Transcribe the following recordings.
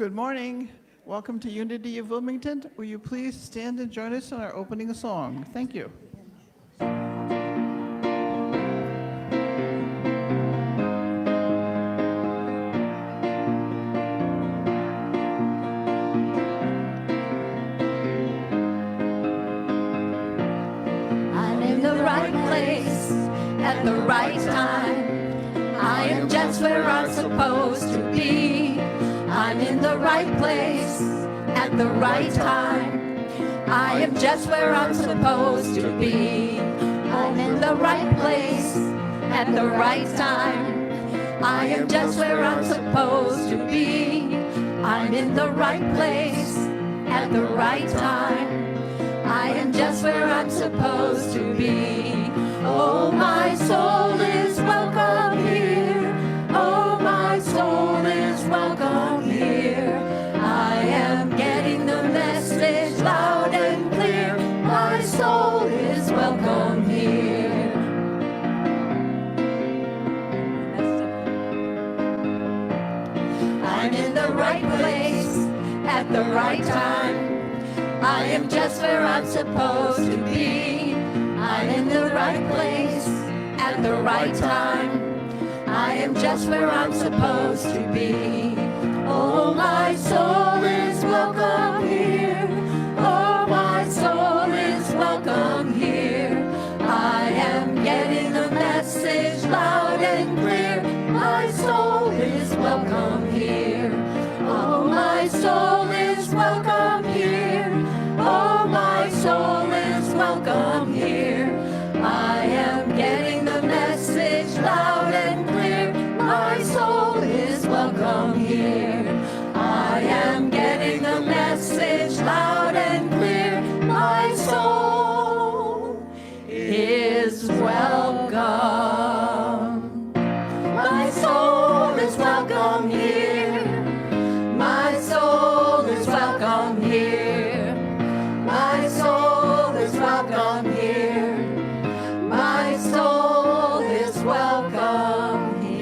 Good morning. Welcome to Unity of Wilmington. Will you please stand and join us in our opening song? Thank you. I'm in the right place at the right time. I am just where I'm supposed to be. I'm in the right place at the right time. I am just where I'm supposed to be. I'm in the right place at the right time. I am just where I'm supposed to be. I'm in the right place at the right time. I am just where I'm supposed to be. Oh, my soul is welcome here. Oh, my soul is welcome here. I am getting the message loud and clear. My soul is welcome here. I'm in the right place at the right time. I am just where I'm supposed to be. I'm in the right place at the right time. I am just where I'm supposed to be. Oh, my soul is welcome here. Oh, my soul is welcome here. I am getting the message loud and clear. My soul is welcome here. Oh, my soul is welcome here. Oh, my soul is welcome here. I am getting the message loud and clear. My soul is welcome here. I am getting the message loud and clear. My soul is welcome. My soul is welcome here. My soul is welcome here. My soul is welcome here. My soul is welcome here.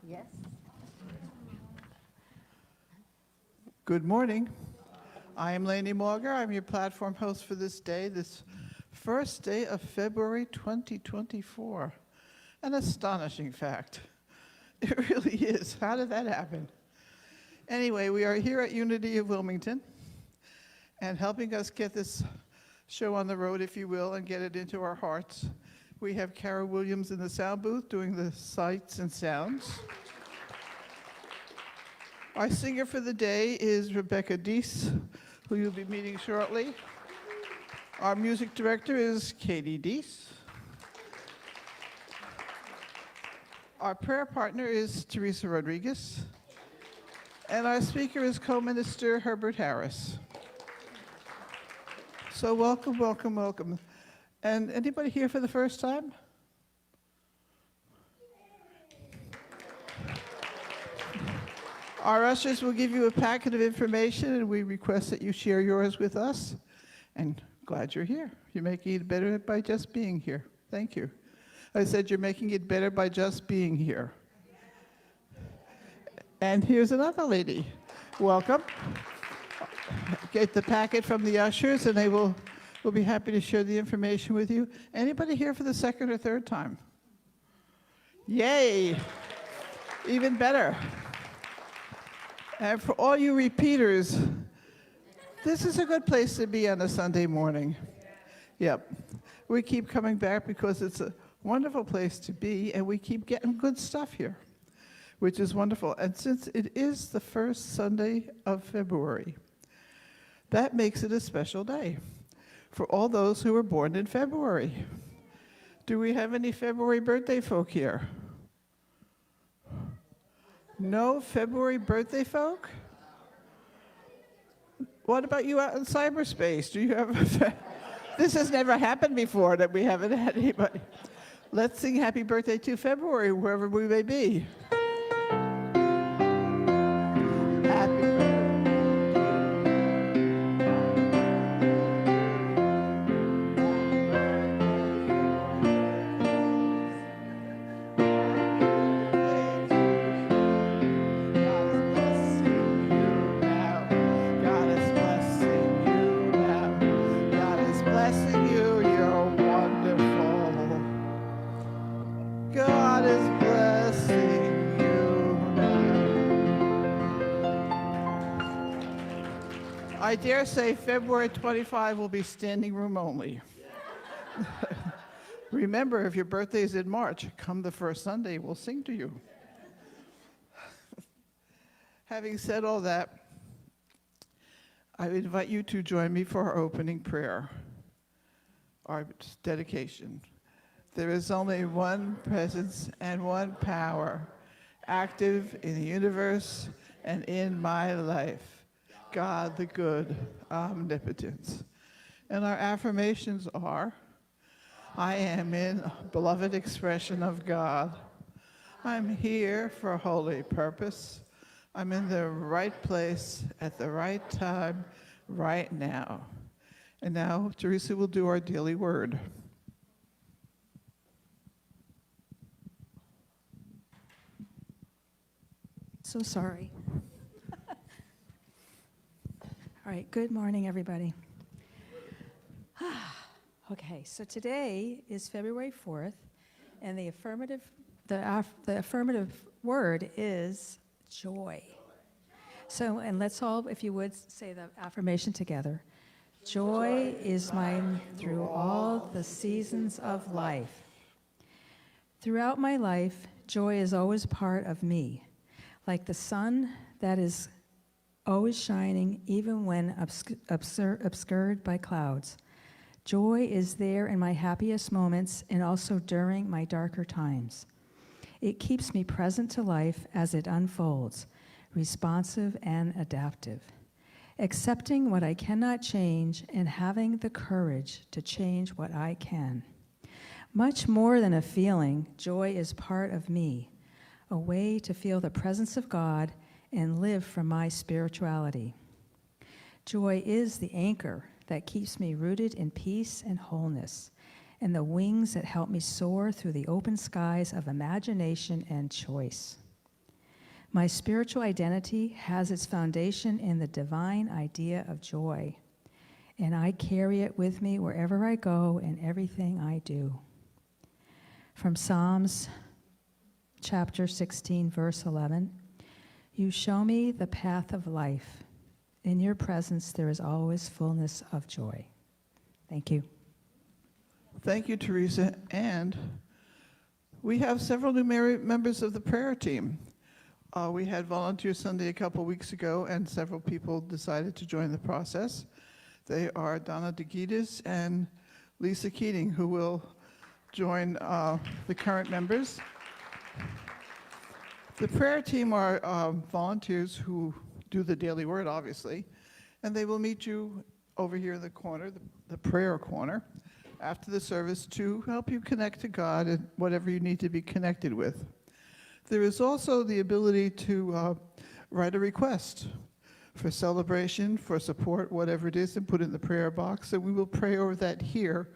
Yes. Good morning. I am Lainey Morger. I'm your platform host for this day, this first day of February 2024. An astonishing fact. It really is. How did that happen? Anyway, we are here at Unity of Wilmington, and helping us get this show on the road, if you will, and get it into our hearts, we have Kara Williams in the sound booth doing the sights and sounds. Our singer for the day is Rebecca Deese, who you'll be meeting shortly. Our music director is Katie Deese. Our prayer partner is Teresa Rodriguez. And our speaker is co-minister Herbert Harris. So welcome, welcome, welcome. And anybody here for the first time? Our ushers will give you a packet of information, and we request that you share yours with us. And glad you're here. You're making it better by just being here. Thank you. I said you're making it better by just being here. And here's another lady. Welcome. Get the packet from the ushers, and they will be happy to share the information with you. Anybody here for the second or third time? Yay! Even better. And for all you repeaters, this is a good place to be on a Sunday morning. Yep. We keep coming back because it's a wonderful place to be, and we keep getting good stuff here, which is wonderful. And since it is the first Sunday of February, that makes it a special day for all those who were born in February. Do we have any February birthday folk here? No February birthday folk? What about you out in cyberspace? Do you have this has never happened before that we haven't had anybody. Let's sing happy birthday to February, wherever we may be. Happy birthday. I dare say February 25 will be standing room only. Remember, if your birthday is in March, come the first Sunday, we'll sing to you. Having said all that, I invite you to join me for our opening prayer, our dedication. There is only one presence and one power, active in the universe and in my life, God the good, omnipotent. And our affirmations are, I am in beloved expression of God. I'm here for a holy purpose. I'm in the right place at the right time, right now. And now, Teresa will do our daily word. So sorry. All right, good morning, everybody. Okay, so today is February 4th, and the affirmative word is joy. So, and let's all, if you would, say the affirmation together. Joy is mine through all the seasons of life. Throughout my life, joy is always part of me, like the sun that is always shining even when obscured by clouds. Joy is there in my happiest moments and also during my darker times. It keeps me present to life as it unfolds, responsive and adaptive, accepting what I cannot change and having the courage to change what I can. Much more than a feeling, joy is part of me, a way to feel the presence of God and live from my spirituality. Joy is the anchor that keeps me rooted in peace and wholeness, and the wings that help me soar through the open skies of imagination and choice. My spiritual identity has its foundation in the divine idea of joy, and I carry it with me wherever I go and everything I do. From Psalms chapter 16, verse 11, you show me the path of life. In your presence, there is always fullness of joy. Thank you. Thank you, Teresa. And we have several new members of the prayer team. We had Volunteer Sunday a couple weeks ago, and several people decided to join the process. They are Donna DeGitis and Lisa Keating, who will join the current members. The prayer team are volunteers who do the daily word, obviously, and they will meet you over here in the corner, the prayer corner, after the service to help you connect to God and whatever you need to be connected with. There is also the ability to write a request for celebration, for support, whatever it is, and put it in the prayer box, and we will pray over that here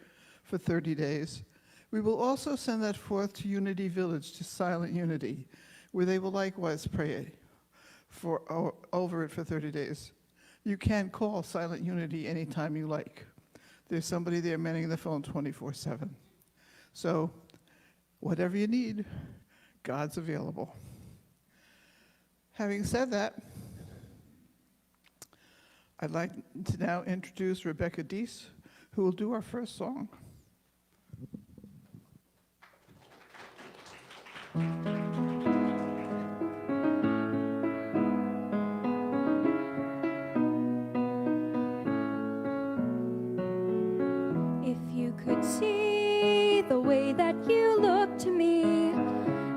for 30 days. We will also send that forth to Unity Village, to Silent Unity, where they will likewise pray over it for 30 days. You can call Silent Unity anytime you like. There's somebody there manning the phone 24/7. So whatever you need, God's available. Having said that, I'd like to now introduce Rebecca Deese, who will do our first song. If you could see the way that you look to me,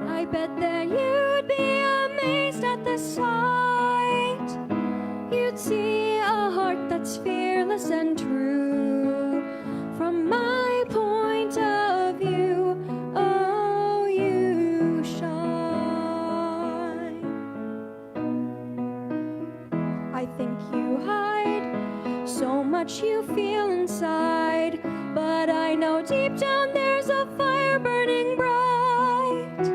I bet that you'd be amazed at the sight. You'd see a heart that's fearless and true. From my point of view, oh, you shine. I think you hide so much you feel inside, but I know deep down there's a fire burning bright.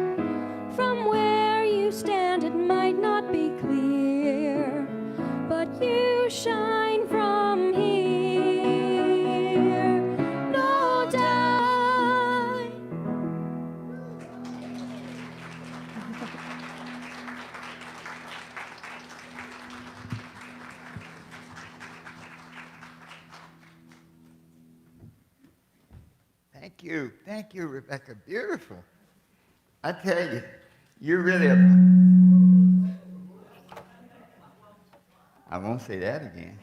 From where you stand it might not be clear, but you shine from here, no doubt. you. Thank you, Rebecca. Beautiful. I tell you, you're really I won't say that again.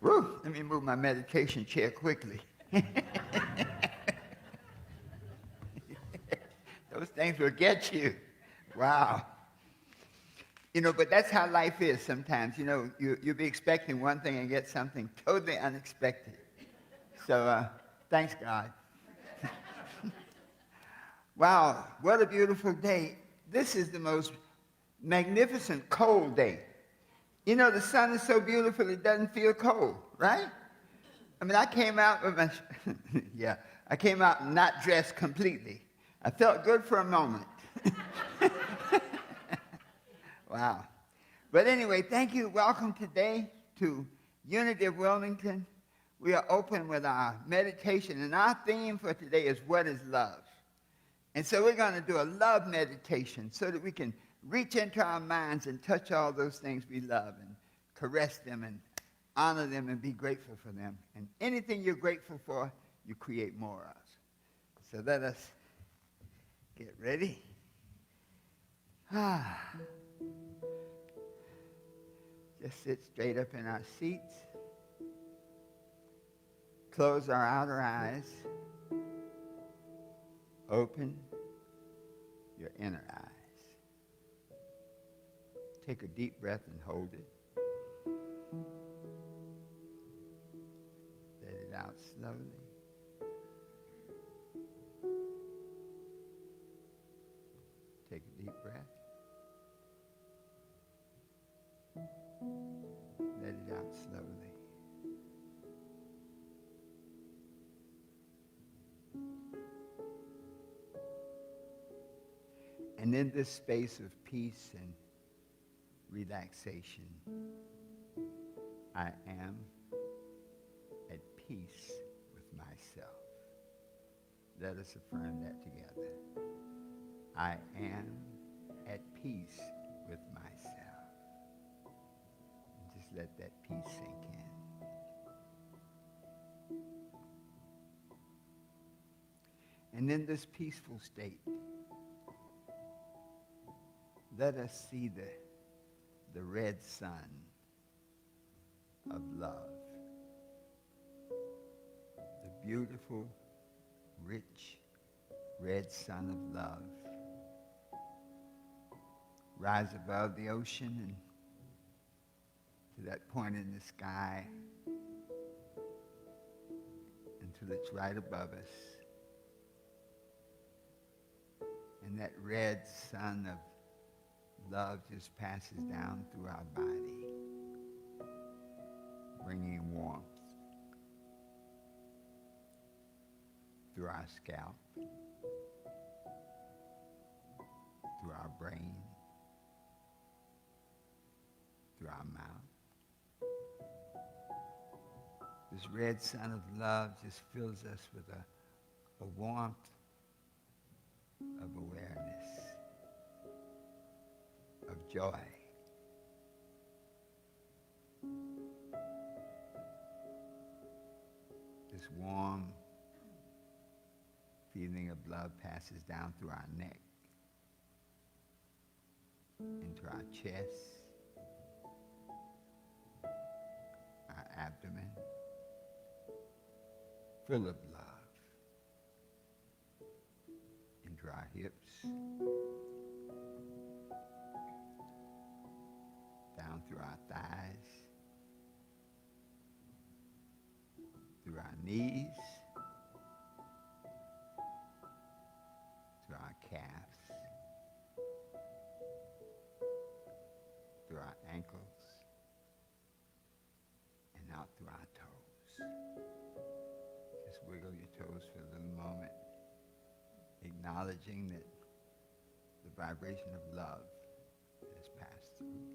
Woo, let me move my meditation chair quickly. Those things will get you. Wow. You know, but that's how life is sometimes. You know, you'll be expecting one thing and get something totally unexpected. So, thanks, God. Wow, what a beautiful day. This is the most magnificent cold day. You know, the sun is so beautiful it doesn't feel cold, right? I mean, I came out with my, I came out not dressed completely. I felt good for a moment. Wow. But anyway, thank you. Welcome today to Unity of Wilmington. We are open with our meditation, and our theme for today is what is love? And so we're going to do a love meditation so that we can reach into our minds and touch all those things we love and caress them and honor them and be grateful for them. And anything you're grateful for, you create more of. So let us get ready. Just sit straight up in our seats. Close our outer eyes. Open your inner eyes. Take a deep breath and hold it. Let it out slowly. Take a deep breath. Let it out slowly. And in this space of peace and relaxation, I am at peace with myself. Let us affirm that together. I am at peace with myself. And just let that peace sink in. And in this peaceful state, let us see the red sun of love. The beautiful, rich, red sun of love rise above the ocean and to that point in the sky until it's right above us. And that red sun of love just passes down through our body, bringing warmth through our scalp, through our brain, through our mouth. This red sun of love just fills us with a warmth of awareness, of joy. This warm feeling of love passes down through our neck, into our chest, our abdomen, full of love, into our hips, down through our thighs, through our knees, through our calves, through our ankles, and out through our toes. Just wiggle your toes for a little moment, acknowledging that the vibration of love has passed through.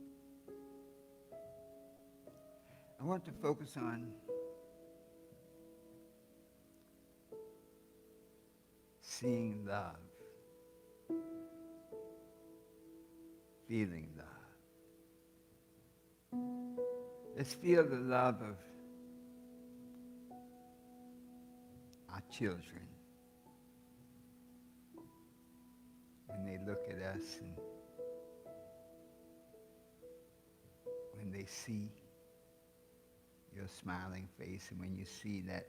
I want to focus on seeing love, feeling love. Let's feel the love of children, when they look at us and when they see your smiling face, and when you see that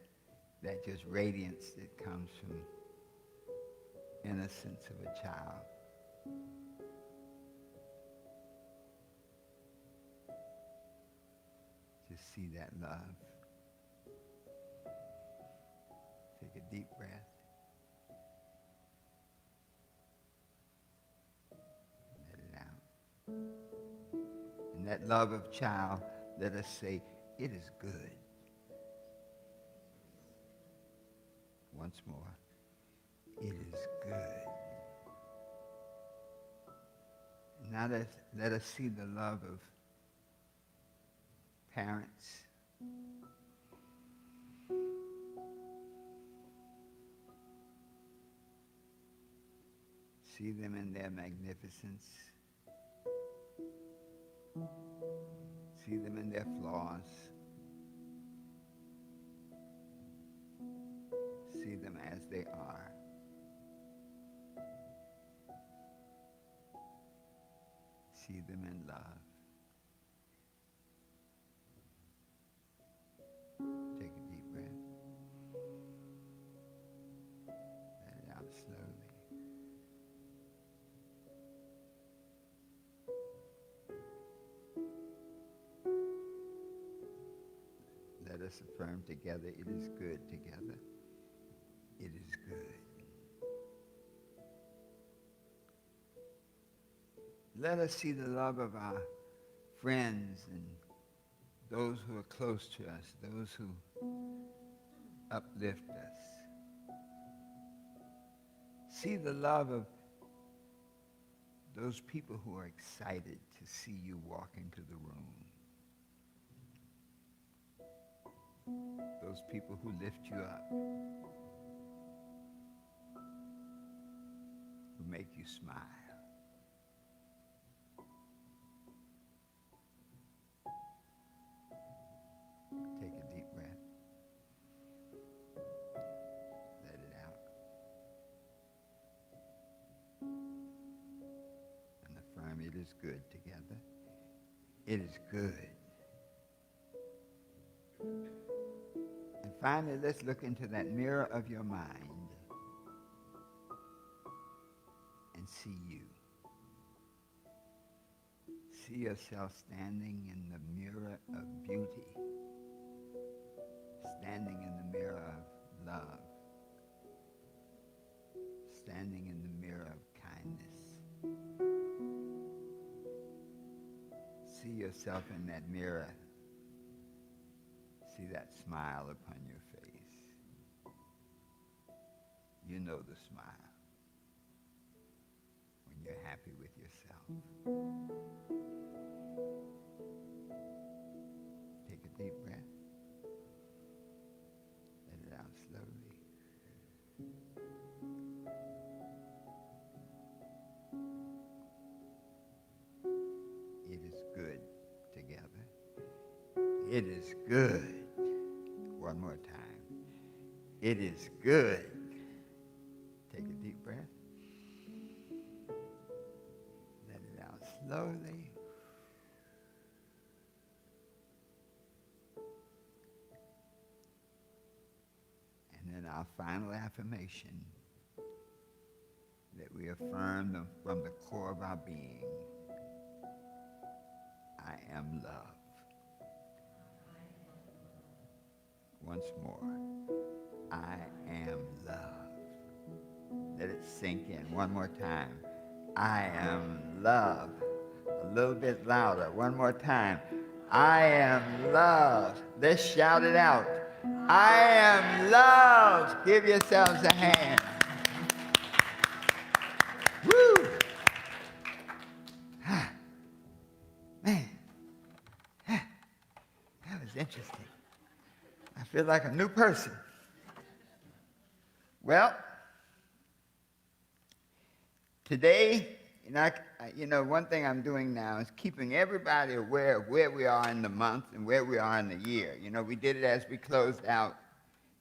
just radiance that comes from innocence of a child. Just see that love. Take a deep breath. Let it out. And that love of child, let us say, it is good. Once more, it is good. Now let us see the love of parents. See them in their magnificence. See them in their flaws. See them as they are. See them in love. Take a deep breath. Let it out slowly. Let us affirm together, it is good together. It is good. Let us see the love of our friends and those who are close to us, those who uplift us. See the love of those people who are excited to see you walk into the room. Those people who lift you up, who make you smile. Take a deep breath. Let it out. And affirm it is good together. It is good. And finally, let's look into that mirror of your mind and see you. See yourself standing in the mirror of beauty, standing in the mirror of love, standing in the mirror of kindness. See yourself in that mirror. See that smile upon your face. You know the smile when you're happy with yourself. Take a deep breath. Let it out slowly. It is good together. It is good. One more time. It is good. Take a deep breath. Let it out slowly. And then our final affirmation that we affirm from the core of our being. I am love. Once more, I am love. Let it sink in one more time. I am love. A little bit louder. One more time. I am love. Let's shout it out. I am love. Give yourselves a hand. Woo! Man, that was interesting. I feel like a new person. Well, today, one thing I'm doing now is keeping everybody aware of where we are in the month and where we are in the year. We did it as we closed out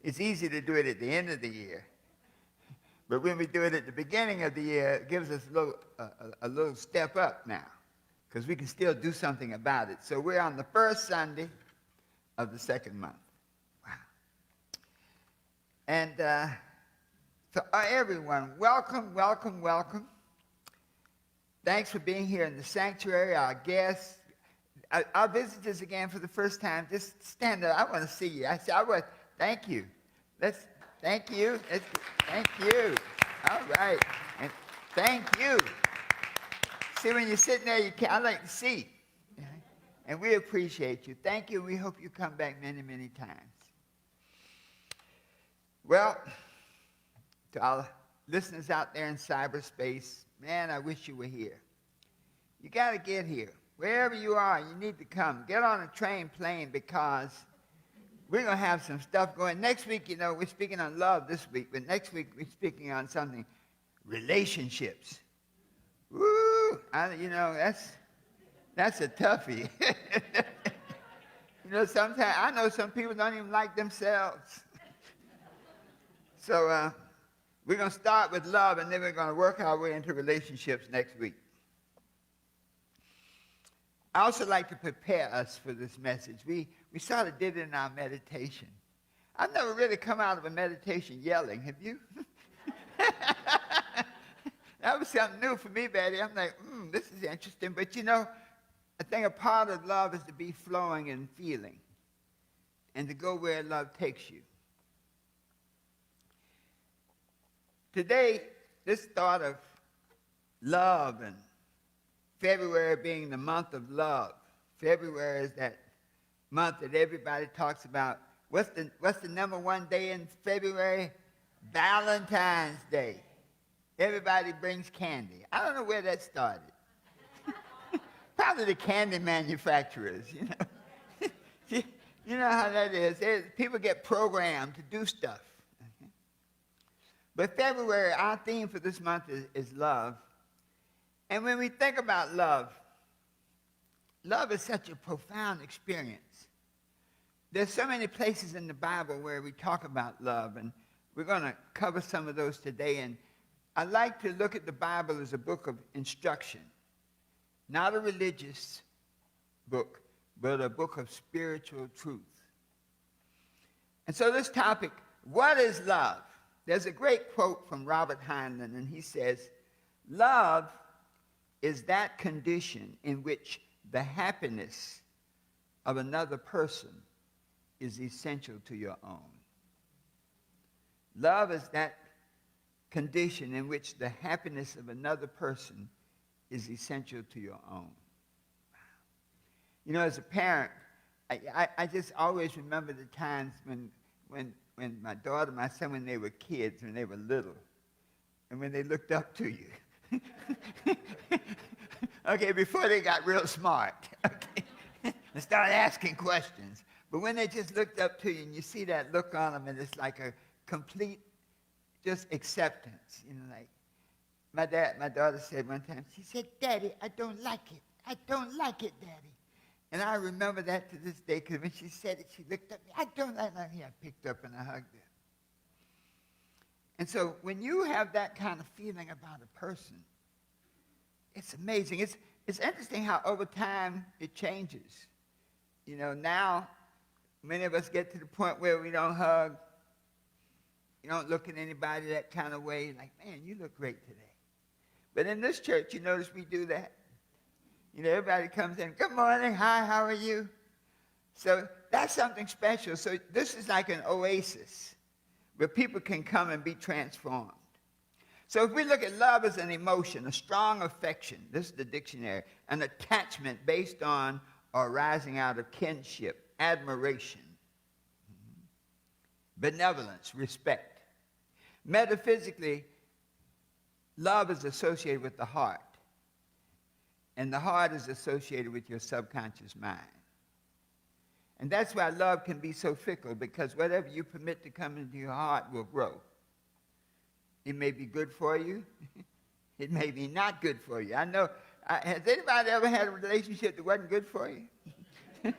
It's easy to do it at the end of the year. But when we do it at the beginning of the year, it gives us a little step up now, because we can still do something about it. So we're on the first Sunday of the second month. Wow. And so everyone, welcome, welcome, welcome. Thanks for being here in the sanctuary, our guests, our visitors again for the first time. Just stand up. I want to see you. Thank you. Thank you. Thank you. All right. And thank you. See, when you're sitting there, I like to see. And we appreciate you. Thank you. We hope you come back many, many times. Well, to our listeners out there in cyberspace, man, I wish you were here. You got to get here. Wherever you are, you need to come. Get on a train, plane, because we're going to have some stuff going. Next week, we're speaking on love this week, but next week we're speaking on something, relationships. Woo! That's a toughie. Sometimes I know some people don't even like themselves. So we're going to start with love, and then we're going to work our way into relationships next week. I also like to prepare us for this message. We sort of did it in our meditation. I've never really come out of a meditation yelling. Have you? That was something new for me, Betty. I'm like, this is interesting. But I think a part of love is to be flowing and feeling and to go where love takes you. Today, this thought of love and February being the month of love. February is that month that everybody talks about. What's the number one day in February? Valentine's Day. Everybody brings candy. I don't know where that started. Probably the candy manufacturers, You know how that is. People get programmed to do stuff. But February, our theme for this month is love. And when we think about love, love is such a profound experience. There's so many places in the Bible where we talk about love, and we're going to cover some of those today. And I like to look at the Bible as a book of instruction, not a religious book, but a book of spiritual truth. And so this topic, what is love? There's a great quote from Robert Heinlein, and he says, love is that condition in which the happiness of another person is essential to your own. Love is that condition in which the happiness of another person is essential to your own. As a parent, I just always remember the times when my daughter, my son, when they were kids, when they were little, and when they looked up to you. Okay, before they got real smart, okay, and started asking questions. But when they just looked up to you and you see that look on them, and it's like a complete just acceptance, like my daughter said one time, she said, Daddy, I don't like it. I don't like it, Daddy. And I remember that to this day, because when she said it, she looked at me, I don't like it. I picked up and I hugged her. And so when you have that kind of feeling about a person, it's amazing. It's interesting how over time it changes. Now many of us get to the point where we don't hug. You don't look at anybody that kind of way. Like, man, you look great today. But in this church, you notice we do that. Everybody comes in, good morning, hi, how are you? So that's something special. So this is like an oasis where people can come and be transformed. So if we look at love as an emotion, a strong affection, this is the dictionary, an attachment based on or arising out of kinship, admiration, benevolence, respect. Metaphysically, love is associated with the heart, and the heart is associated with your subconscious mind. And that's why love can be so fickle, because whatever you permit to come into your heart will grow. It may be good for you. It may be not good for you. I know, has anybody ever had a relationship that wasn't good for you?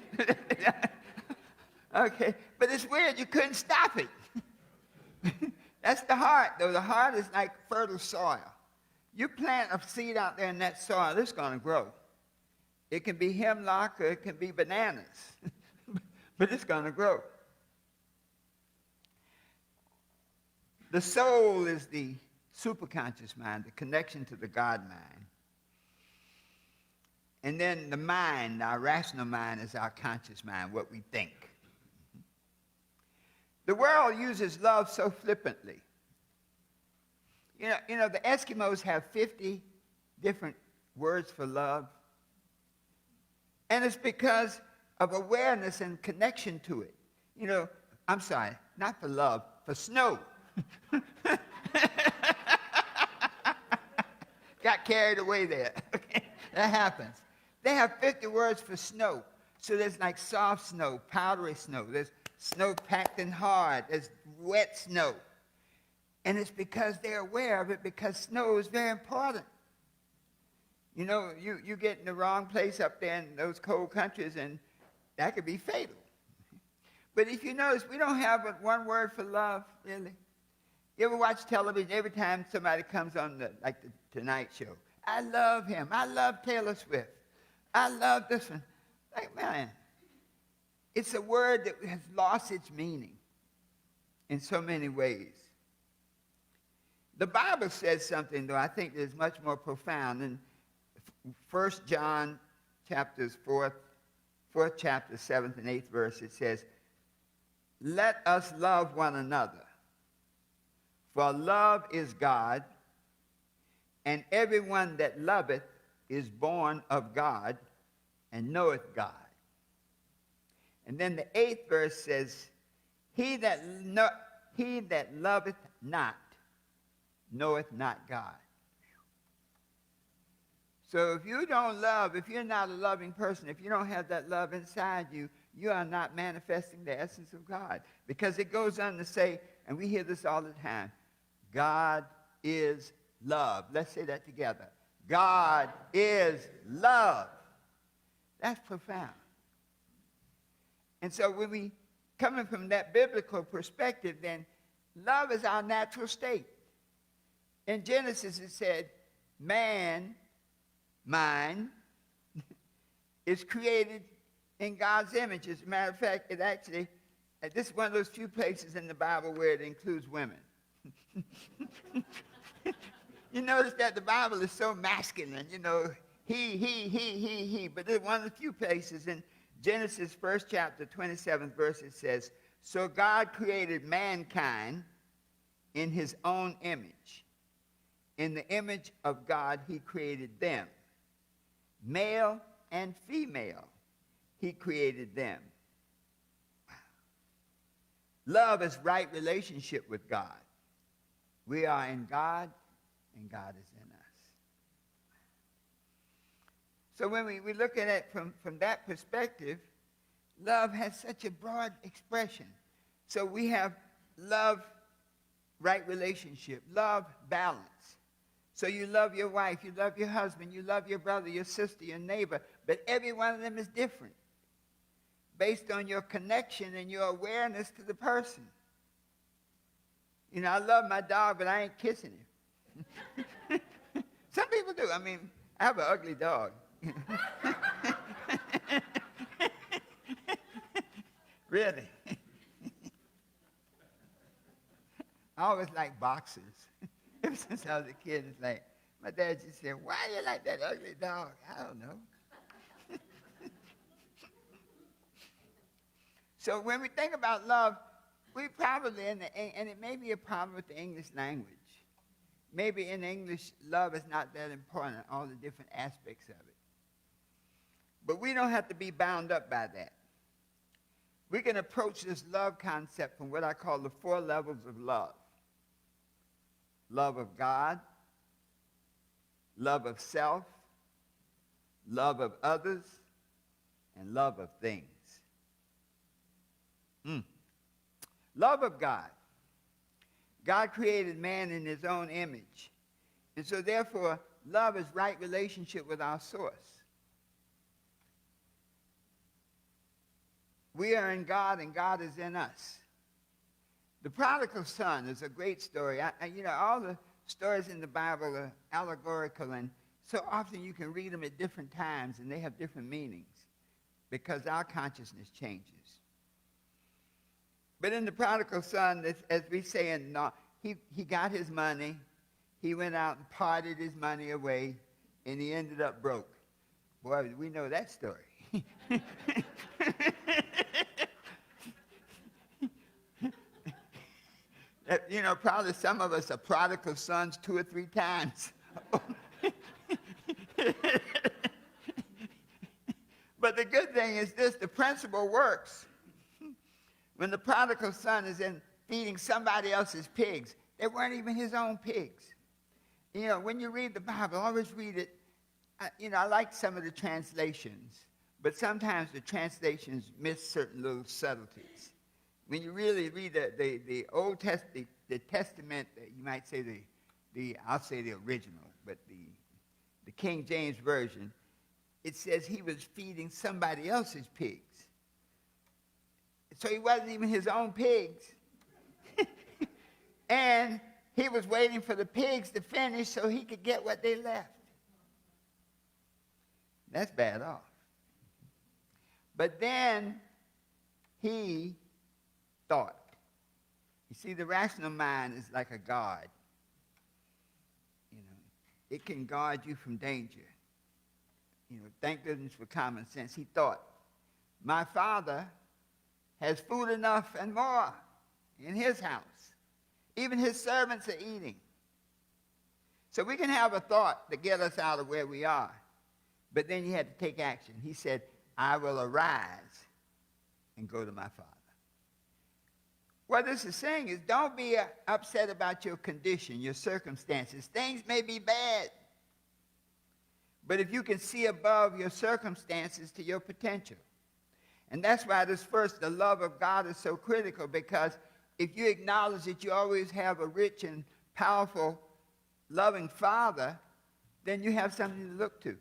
Okay, but it's weird. You couldn't stop it. That's the heart, though. The heart is like fertile soil. You plant a seed out there in that soil, it's going to grow. It can be hemlock or it can be bananas, but it's going to grow. The soul is the superconscious mind, the connection to the God mind. And then the mind, our rational mind, is our conscious mind, what we think. The world uses love so flippantly. You know, the Eskimos have 50 different words for love. And it's because of awareness and connection to it. You know, I'm sorry, not for love, for snow. Got carried away there. Okay, that happens. They have 50 words for snow. So there's like soft snow, powdery snow. There's snow packed and hard. There's wet snow. And it's because they're aware of it, because snow is very important. You know, you get in the wrong place up there in those cold countries, and that could be fatal. But if you notice, we don't have but one word for love, really. You ever watch television? Every time somebody comes on the Tonight Show, I love him. I love Taylor Swift. I love this one. Like, man, it's a word that has lost its meaning in so many ways. The Bible says something, though, I think is much more profound. In 1 John chapters 4th chapter, 7th and 8th verse, it says, let us love one another, for love is God, and everyone that loveth is born of God and knoweth God. And then the 8th verse says, he that loveth not knoweth not God. So if you don't love, if you're not a loving person, if you don't have that love inside you, you are not manifesting the essence of God. Because it goes on to say, and we hear this all the time, God is love. Let's say that together. God is love. That's profound. And so when we, coming from that biblical perspective, then love is our natural state. In Genesis it said, man, mind, is created in God's image. As a matter of fact, it actually, this is one of those few places in the Bible where it includes women. You notice that the Bible is so masculine, you know, he. But there's one of the few places in Genesis 1st chapter, 27th verse, it says, so God created mankind in his own image. In the image of God, he created them. Male and female, he created them. Love is right relationship with God. We are in God, and God is in us. So when we look at it from that perspective, love has such a broad expression. So we have love, right relationship, love, balance. So you love your wife, you love your husband, you love your brother, your sister, your neighbor, but every one of them is different based on your connection and your awareness to the person. You know, I love my dog, but I ain't kissing him. Some people do. I mean, I have an ugly dog. Really. I always liked boxers. Ever since I was a kid, it's like, my dad just said, why you like that ugly dog? I don't know. So when we think about love, we probably, and it may be a problem with the English language. Maybe in English, love is not that important, all the different aspects of it. But we don't have to be bound up by that. We can approach this love concept from what I call the 4 levels of love. Love of God, love of self, love of others, and love of things. Love of God. God created man in his own image. And so therefore, love is right relationship with our source. We are in God and God is in us. The prodigal son is a great story. All the stories in the Bible are allegorical, and so often you can read them at different times, and they have different meanings because our consciousness changes. But in the prodigal son, as we say, he got his money, he went out and parted his money away, and he ended up broke. Boy, we know that story. Probably some of us are prodigal sons 2 or 3 times. But the good thing is this, the principle works. When the prodigal son is in feeding somebody else's pigs, they weren't even his own pigs. When you read the Bible, always read it. I like some of the translations, but sometimes the translations miss certain little subtleties. When you really read the Old Testament, the Testament, you might say I'll say the original, but the King James Version, it says he was feeding somebody else's pigs. So he wasn't even his own pigs. And he was waiting for the pigs to finish so he could get what they left. That's bad off. But then he thought. You see, the rational mind is like a guard. It can guard you from danger. Thank goodness for common sense. He thought, my father has food enough and more in his house. Even his servants are eating. So we can have a thought to get us out of where we are. But then you had to take action. He said, I will arise and go to my father. What this is saying is don't be upset about your condition, your circumstances. Things may be bad. But if you can see above your circumstances to your potential. And that's why the love of God is so critical, because if you acknowledge that you always have a rich and powerful, loving Father, then you have something to look to.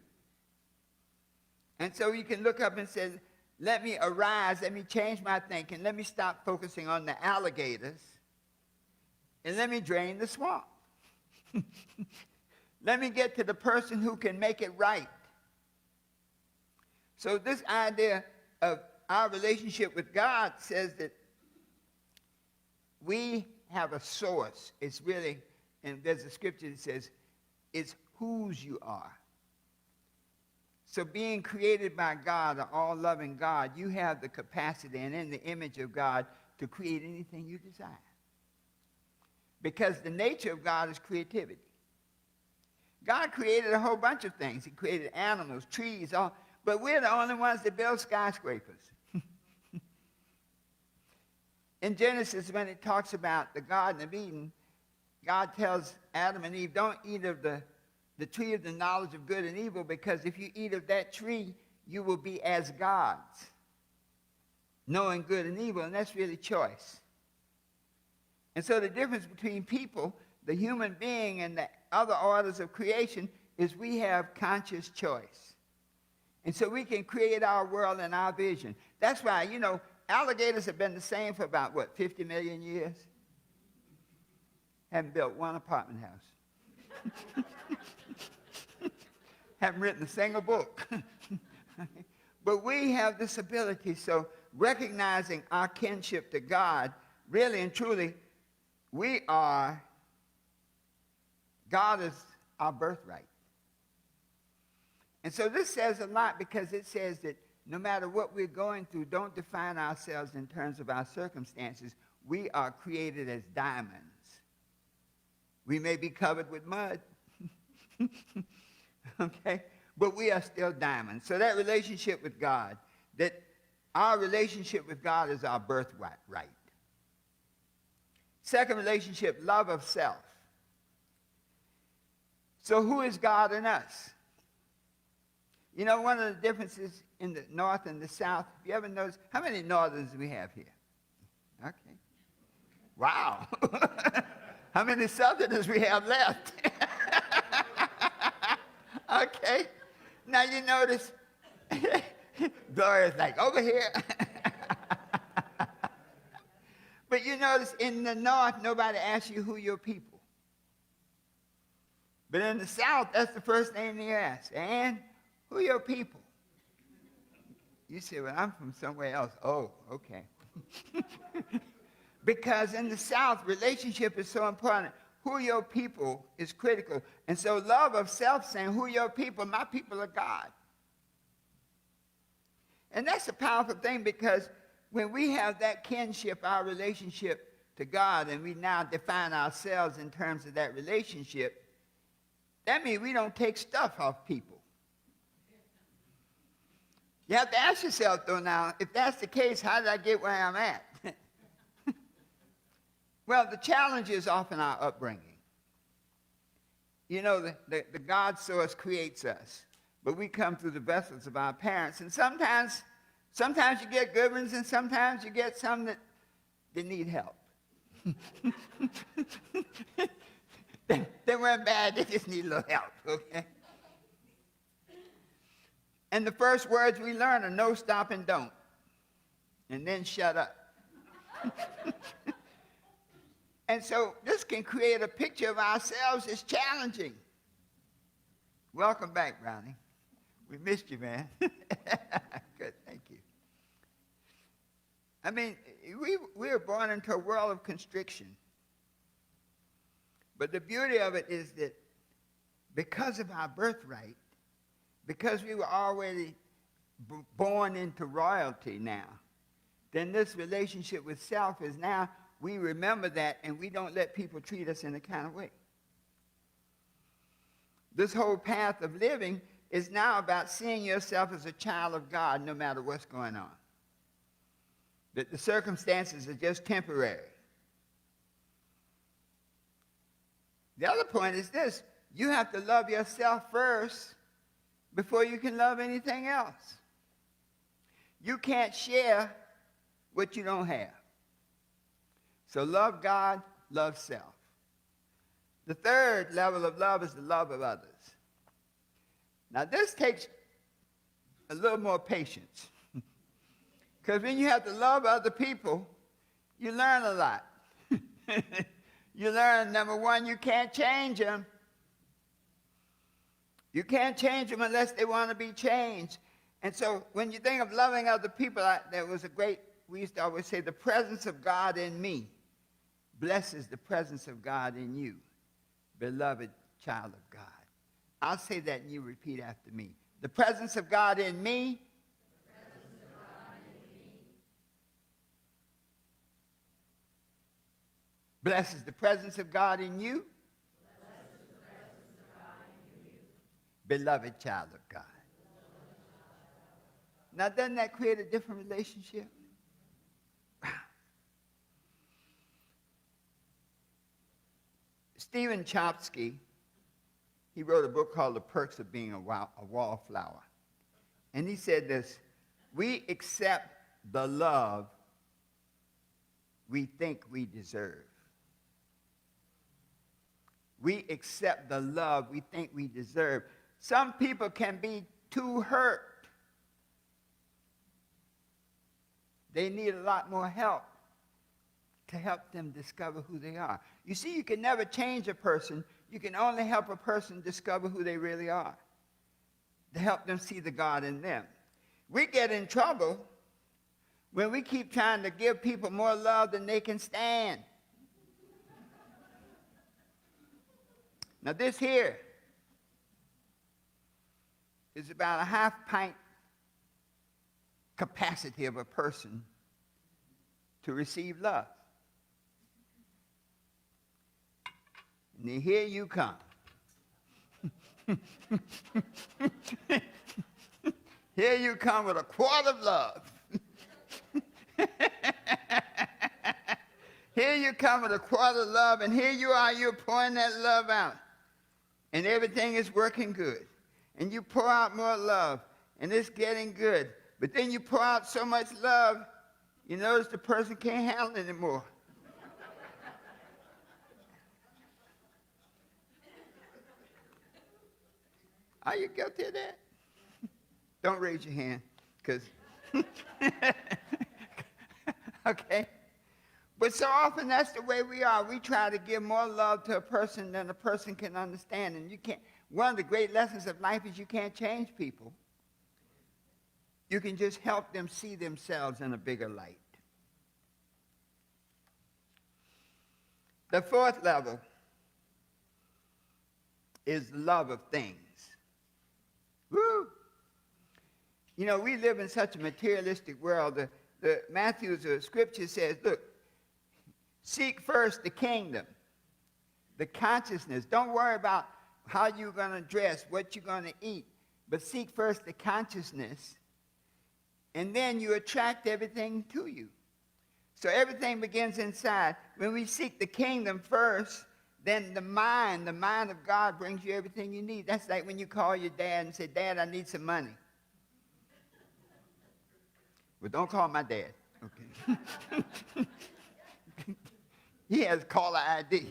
And so you can look up and say, let me arise, let me change my thinking, let me stop focusing on the alligators, and let me drain the swamp. Let me get to the person who can make it right. So this idea of our relationship with God says that we have a source. It's really, and there's a scripture that says, it's whose you are. So being created by God, an all-loving God, you have the capacity and in the image of God to create anything you desire. Because the nature of God is creativity. God created a whole bunch of things. He created animals, trees, but we're the only ones that build skyscrapers. In Genesis, when it talks about the Garden of Eden, God tells Adam and Eve, don't eat of the tree of the knowledge of good and evil, because if you eat of that tree, you will be as gods, knowing good and evil, and that's really choice. And so the difference between people, the human being, and the other orders of creation is we have conscious choice. And so we can create our world and our vision. That's why, alligators have been the same for about, 50 million years? Haven't built one apartment house. Haven't written a single book. But we have this ability, so recognizing our kinship to God, really and truly, God is our birthright. And so this says a lot, because it says that no matter what we're going through, don't define ourselves in terms of our circumstances. We are created as diamonds. We may be covered with mud. Okay? But we are still diamonds. So that relationship with God, that our relationship with God is our birthright. Second relationship, love of self. So who is God in us? One of the differences in the North and the South, if you ever notice, how many Northerns do we have here? Okay. Wow. How many Southerners we have left? Okay. Now you notice, Gloria's like, over here. But you notice in the North, nobody asks you who your people. But in the South, that's the first thing they ask. And who your people? You say, well, I'm from somewhere else. Oh, okay. Because in the South, relationship is so important. Who your people is critical. And so love of self saying, who your people? My people are God. And that's a powerful thing, because when we have that kinship, our relationship to God, and we now define ourselves in terms of that relationship, that means we don't take stuff off people. You have to ask yourself, though, now, if that's the case, how did I get where I'm at? Well, the challenge is often our upbringing. You know, the God source creates us, but we come through the vessels of our parents. And sometimes you get good ones, and sometimes you get some that need help. They weren't bad, they just need a little help, okay? And the first words we learn are no, stop, and don't. And then shut up. And so this can create a picture of ourselves as challenging. Welcome back, Brownie. We missed you, man. Good, thank you. I mean, we were born into a world of constriction. But the beauty of it is that because of our birthright, because we were already born into royalty now, then this relationship with self is now, we remember that, and we don't let people treat us in a kind of way. This whole path of living is now about seeing yourself as a child of God no matter what's going on. That the circumstances are just temporary. The other point is this: you have to love yourself first before you can love anything else. You can't share what you don't have. So love God, love self. The third level of love is the love of others. Now this takes a little more patience. Because when you have to love other people, you learn a lot. You learn, number one, you can't change them. You can't change them unless they want to be changed. And so when you think of loving other people, we used to always say, the presence of God in me blesses the presence of God in you, beloved child of God. I'll say that and you repeat after me. The presence of God in me, blesses the presence of God in you, beloved child of God. Now, doesn't that create a different relationship? Stephen Chomsky, he wrote a book called The Perks of Being a Wallflower. And he said this: we accept the love we think we deserve. We accept the love we think we deserve. Some people can be too hurt. They need a lot more help to help them discover who they are. You see, you can never change a person. You can only help a person discover who they really are, to help them see the God in them. We get in trouble when we keep trying to give people more love than they can stand. Now this here is about a half-pint capacity of a person to receive love. And then here you come. Here you come with a quart of love. Here you come with a quart of love, and here you are, you're pouring that love out. And everything is working good. And you pour out more love, and it's getting good. But then you pour out so much love, you notice the person can't handle it anymore. Are you guilty of that? Don't raise your hand, because, okay? But so often that's the way we are. We try to give more love to a person than a person can understand. And you can't. One of the great lessons of life is you can't change people. You can just help them see themselves in a bigger light. The fourth level is love of things. Woo! You know, we live in such a materialistic world. Matthew's scripture says, look, seek first the kingdom, the consciousness. Don't worry about how you're going to dress, what you're going to eat, but seek first the consciousness, and then you attract everything to you. So everything begins inside. When we seek the kingdom first, then the mind of God brings you everything you need. That's like when you call your dad and say, Dad, I need some money. Well, don't call my dad. Okay. He has caller ID.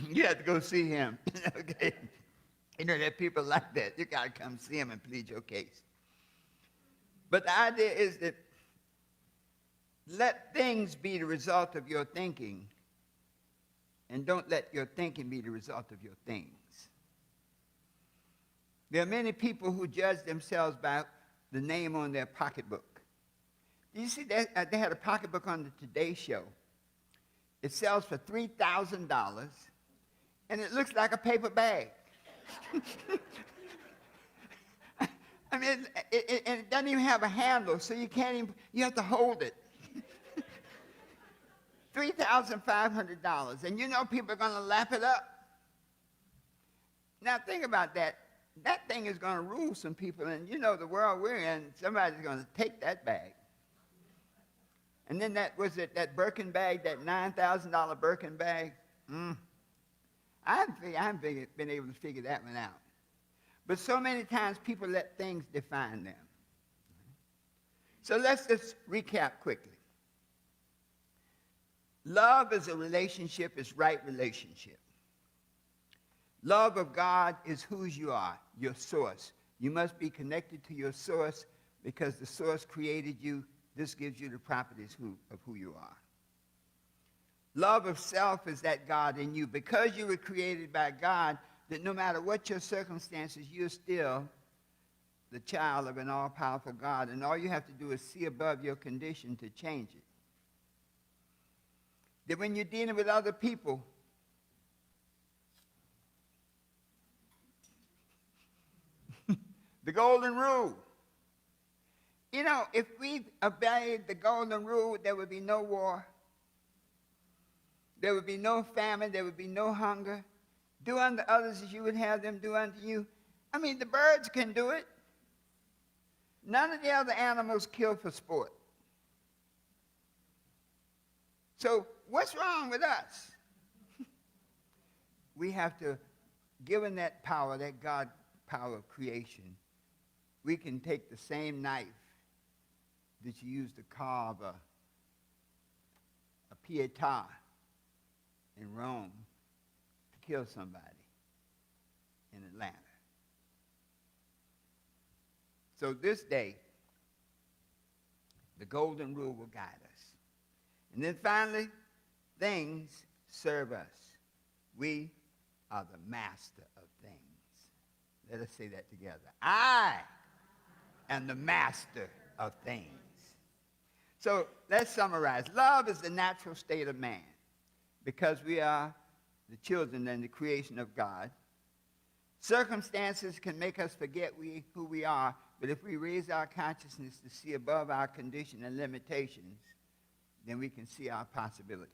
You have to go see him. Okay. You know, there are people like that. You got to come see him and plead your case. But the idea is that let things be the result of your thinking, and don't let your thinking be the result of your things. There are many people who judge themselves by the name on their pocketbook. Do you see that? They had a pocketbook on the Today Show. It sells for $3,000, and it looks like a paper bag. I mean, it doesn't even have a handle, so you can't even, you have to hold it. $3,500, and you know people are going to lap it up. Now think about that. That thing is going to rule some people, and you know the world we're in, somebody's going to take that bag. And then that Birkin bag, that $9,000 Birkin bag? I haven't been able to figure that one out. But so many times people let things define them. So let's just recap quickly. Love is a relationship, is right relationship. Love of God is whose you are, your source. You must be connected to your source because the source created you. This gives you the properties of who you are. Love of self is that God in you. Because you were created by God, that no matter what your circumstances, you're still the child of an all-powerful God. And all you have to do is see above your condition to change it. That when you're dealing with other people, the golden rule. You know, if we obeyed the golden rule, there would be no war. There would be no famine. There would be no hunger. Do unto others as you would have them do unto you. I mean, the birds can do it. None of the other animals kill for sport. So what's wrong with us? We have to, given that power, that God power of creation, we can take the same knife that you use to carve a pietà in Rome to kill somebody in Atlanta. So this day, the golden rule will guide us. And then finally, things serve us. We are the master of things. Let us say that together. I am the master of things. So let's summarize. Love is the natural state of man because we are the children and the creation of God. Circumstances can make us forget who we are, but if we raise our consciousness to see above our condition and limitations, then we can see our possibilities.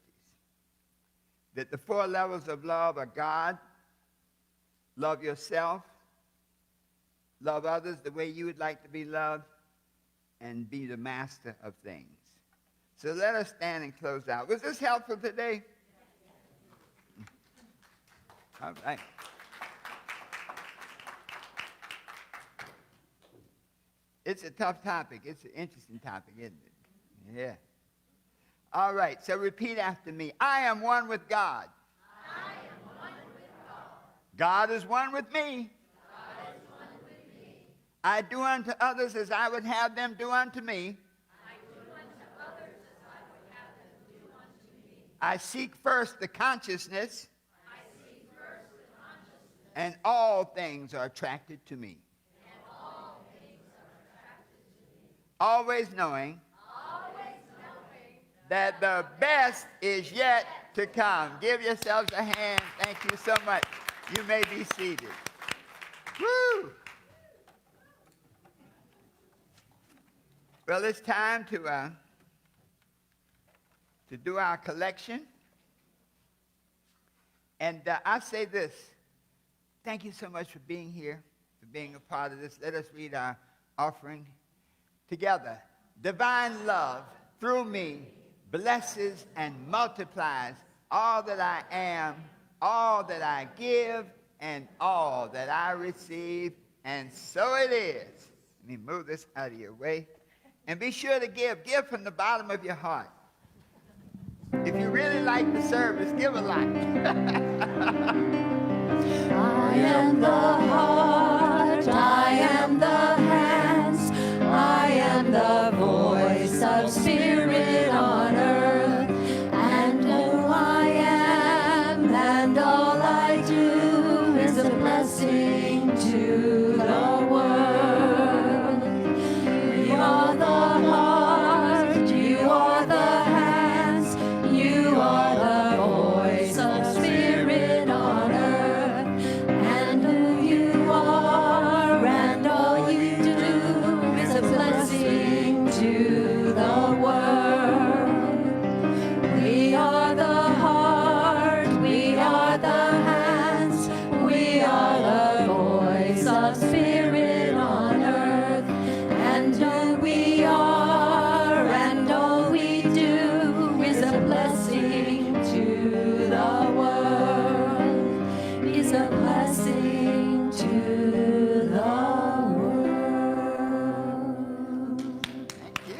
That the 4 levels of love are God, love yourself, love others the way you would like to be loved, and be the master of things. So let us stand and close out. Was this helpful today? All right. It's a tough topic. It's an interesting topic, isn't it? Yeah. All right, so repeat after me. I am one with God. I am one with God. God is one with me. God is one with me. I do unto others as I would have them do unto me. I seek first the consciousness, and all things are attracted to me. Always knowing that the best is yet to come. Give yourselves a hand. Thank you so much. You may be seated. Woo! Well, it's time to do our collection. And I say this. Thank you so much for being here, for being a part of this. Let us read our offering together. Divine love through me blesses and multiplies all that I am, all that I give, and all that I receive. And so it is. Let me move this out of your way. And be sure to give. Give from the bottom of your heart. If you really like the service, give a lot. I am the heart, I am the hands, I am the voice of spirit on earth, and who I am and all I do is a blessing to the world. You are the heart, you are the hands, you are the voice of spirit on earth, and who you are and all you do is a blessing to the world. We are the heart, we are the hands, we are the voice of spirit on earth, and who we are and all we do is a blessing to the world, is a blessing to the world. Thank you.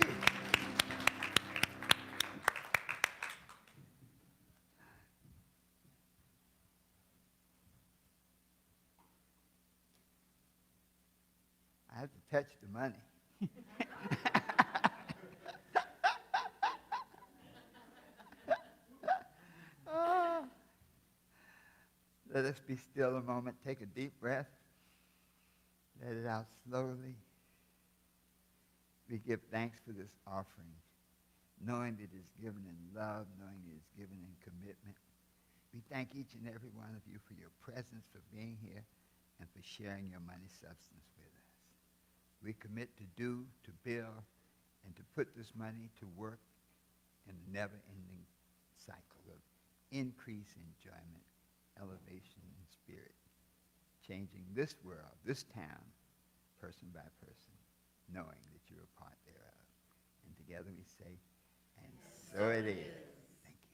I have to touch the money. Ah. Let us be still a moment. Take a deep breath. Let it out slowly. We give thanks for this offering, knowing that it is given in love, knowing it is given in commitment. We thank each and every one of you for your presence, for being here, and for sharing your money substance with us. We commit to do, to build, and to put this money to work in the never-ending cycle of increase, enjoyment, elevation, and spirit, changing this world, this town, person by person, knowing that you're a part thereof. And together we say, and so it is. Thank you.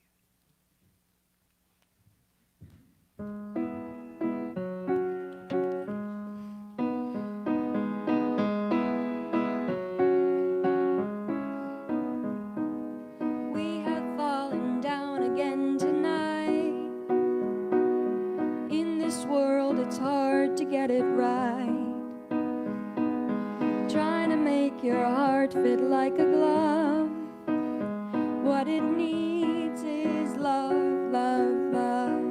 We have fallen down again tonight. In this world, it's hard to get it right. Trying to make your heart fit like a glove. What it needs is love, love, love.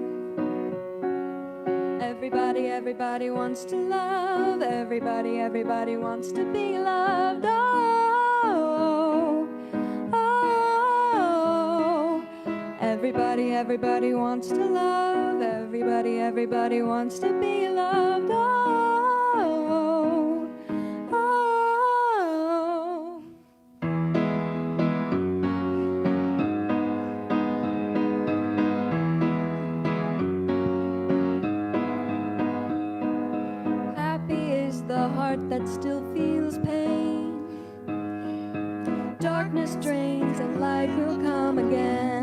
Everybody wants to love. Everybody wants to be loved. Oh, oh. Everybody wants to love. Everybody wants to be loved. Oh, oh. Happy is the heart that still feels pain. Darkness drains and light will come again.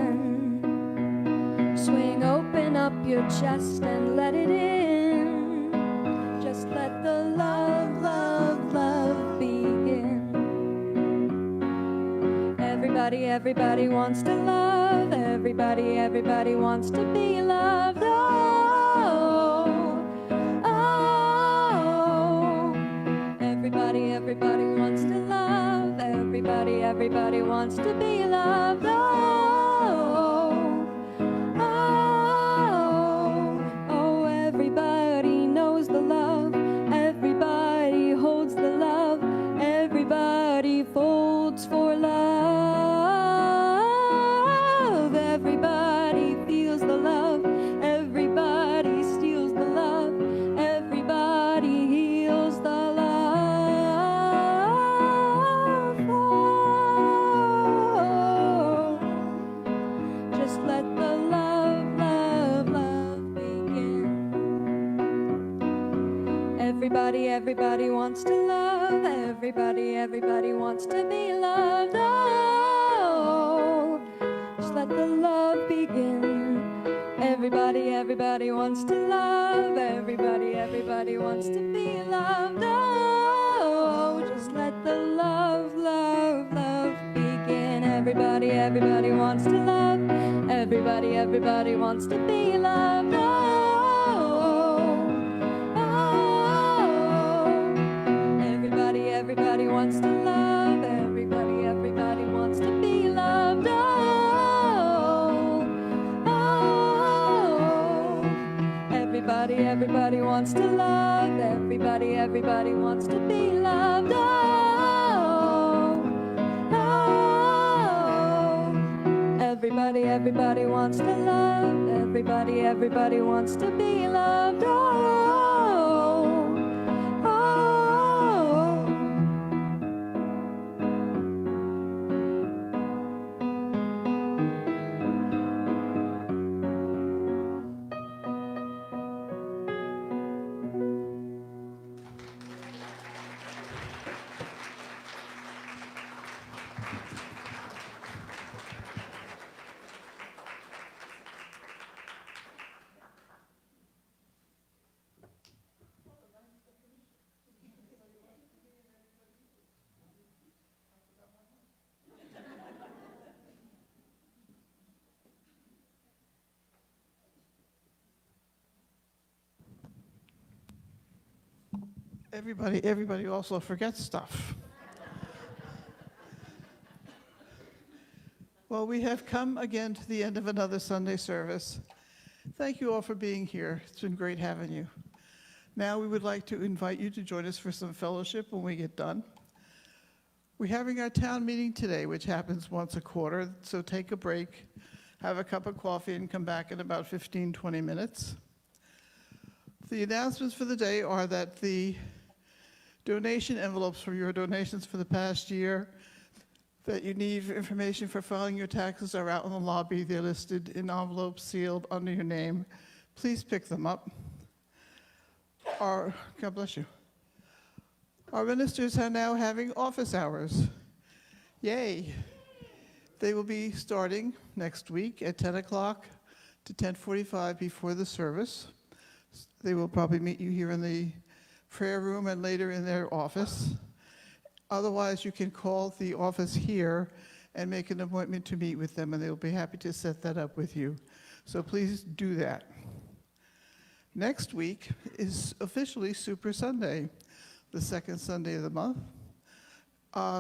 Swing open up your chest and let it in. Just let the love, love, love begin. Everybody wants to love. Everybody wants to be loved. Oh, oh. Everybody wants to love. Everybody wants to be loved. Oh, Everybody, everybody wants to love. Everybody, everybody wants to be loved. Oh, just let the love begin. Everybody, everybody wants to love. Everybody, everybody wants to be loved. Oh, just let the love, love, love begin. Everybody, everybody wants to love. Everybody, everybody wants to be loved. Everybody, everybody wants to love. Everybody, everybody wants to be loved. Everybody, everybody wants to love. Everybody, everybody wants to be loved. Everybody, everybody wants to love. Everybody, everybody wants to be loved. Everybody also forgets stuff. Well, we have come again to the end of another Sunday service. Thank you all for being here. It's been great having you. Now we would like to invite you to join us for some fellowship when we get done. We're having our town meeting today, which happens once a quarter, so take a break, have a cup of coffee, and come back in about 15, 20 minutes. The announcements for the day are that the donation envelopes for your donations for the past year that you need information for filing your taxes are out in the lobby. They're listed in envelopes sealed under your name. Please pick them up. God bless you. Our ministers are now having office hours. Yay. They will be starting next week at 10 o'clock to 10:45 before the service. They will probably meet you here in the prayer room and later in their office. Otherwise, you can call the office here and make an appointment to meet with them, and they'll be happy to set that up with you. So please do that. Next week is officially Super Sunday, the second Sunday of the month.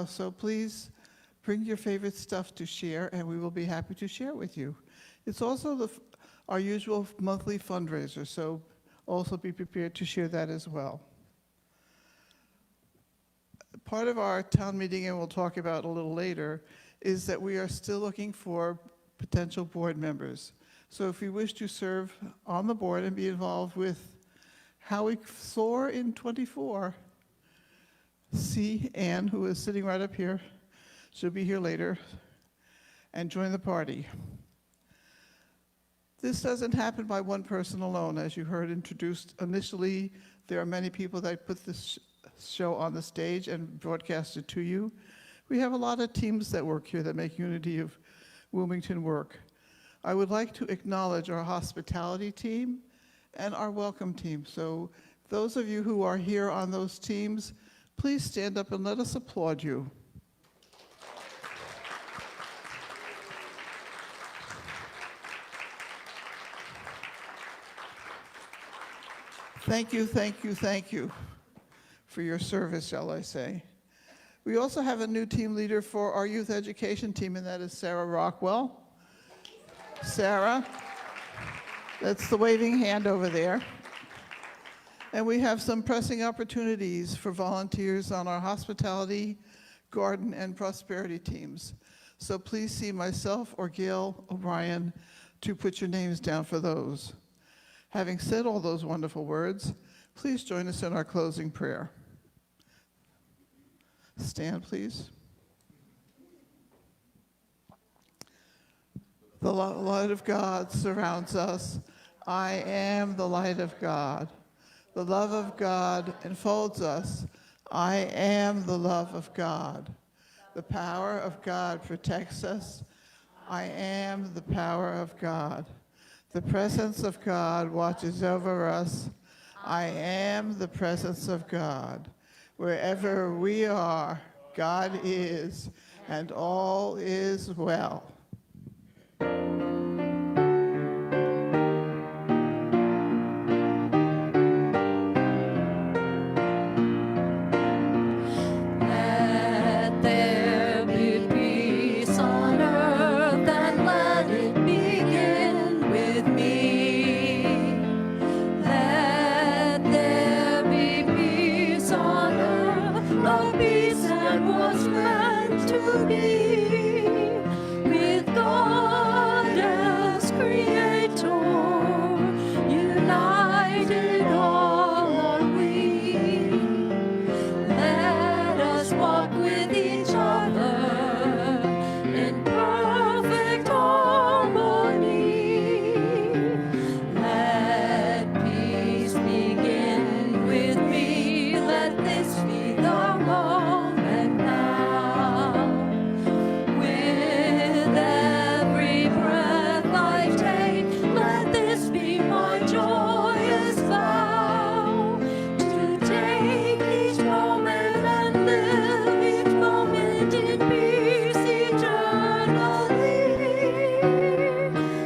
So please bring your favorite stuff to share, and we will be happy to share with you. It's also our usual monthly fundraiser, so also be prepared to share that as well. Part of our town meeting, and we'll talk about a little later, is that we are still looking for potential board members. So if you wish to serve on the board and be involved with how we soar in 24, see Anne, who is sitting right up here. She'll be here later, and join the party. This doesn't happen by one person alone. As you heard introduced initially, there are many people that put this show on the stage and broadcast it to you. We have a lot of teams that work here that make Unity of Wilmington work. I would like to acknowledge our hospitality team and our welcome team. So those of you who are here on those teams, please stand up and let us applaud you. Thank you, thank you, thank you for your service, shall I say. We also have a new team leader for our youth education team, and that is Sarah Rockwell. Sarah, that's the waving hand over there. And we have some pressing opportunities for volunteers on our hospitality, garden, and prosperity teams. So please see myself or Gail O'Brien to put your names down for those. Having said all those wonderful words, please join us in our closing prayer. Stand, please. The light of God surrounds us. I am the light of God. The love of God enfolds us. I am the love of God. The power of God protects us. I am the power of God. The presence of God watches over us. I am the presence of God. Wherever we are, God is, and all is well. Let there be peace on earth, and let it begin with me. Let there be peace on earth, the peace that was meant to be, with God as creator, united all are we. Let us walk with each other in perfect harmony. Let peace begin with me. Let this be the moment now. With every breath I take, let this be my joyous vow. To take each moment and live each moment in peace eternally.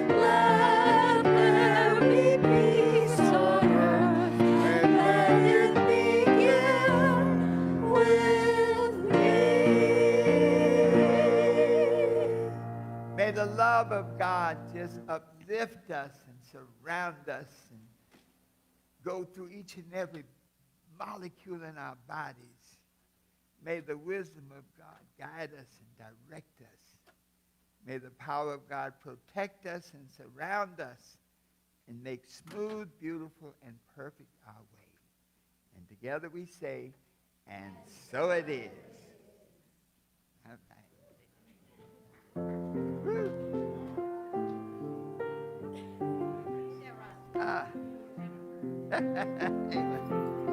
Let there be peace on earth, and let it begin with me. May the love of God just uplift us and surround us and go through each and every molecule in our bodies. May the wisdom of God guide us and direct us. May the power of God protect us and surround us and make smooth, beautiful, and perfect our way. And together we say, and so it is. All right. Woo.